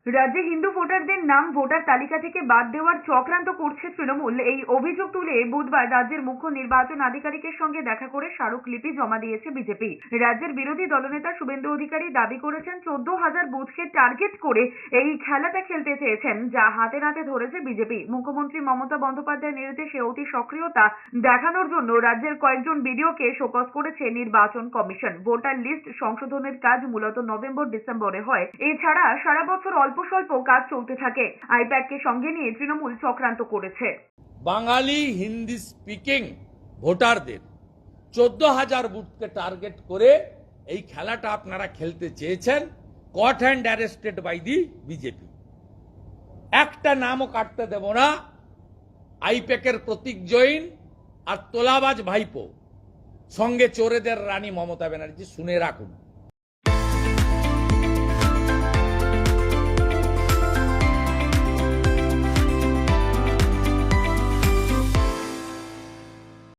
রাজ্যে হিন্দু ভোটারদের নাম ভোটার তালিকা থেকে বাদ দেওয়ার চক্রান্ত করছে তৃণমূল। এই অভিযোগ তুলে বুধবার রাজ্যের মুখ্য নির্বাচন আধিকারিকের সঙ্গে দেখা করে স্মারকলিপি জমা দিয়েছে বিজেপি। রাজ্যের বিরোধী দলনেতা শুভেন্দু অধিকারী দাবি করেছেন 14,000 বুথকে টার্গেট করে এই খেলাটা খেলতে চেয়েছেন, যা হাতে নাতে ধরেছে বিজেপি। মুখ্যমন্ত্রী মমতা বন্দ্যোপাধ্যায়ের নির্দেশে অতি সক্রিয়তা দেখানোর জন্য রাজ্যের কয়েকজন বিডিওকে শোকজ করেছে নির্বাচন কমিশন। ভোটার লিস্ট সংশোধনের কাজ মূলত নভেম্বর-ডিসেম্বরে হয়। এছাড়া সারা বছর অল্প স্বল্প কাজ চলতে থাকে। আইপ্যাডকে সঙ্গে নিয়ে তৃণমূল চক্রান্ত করেছে। বাঙালি হিন্দি স্পিকিং ভোটারদের 14,000 বুথকে টার্গেট করে এই খেলাটা আপনারা খেলতে চেয়েছেন, caught and arrested by the BJP. একটা নামও কাটতে দেব না। আইপ্যাকের প্রতীক জৈন আর তোলাবাজ ভাইপো, সঙ্গে চোরেদের রানী মমতা ব্যানার্জি, শুনে রাখুন।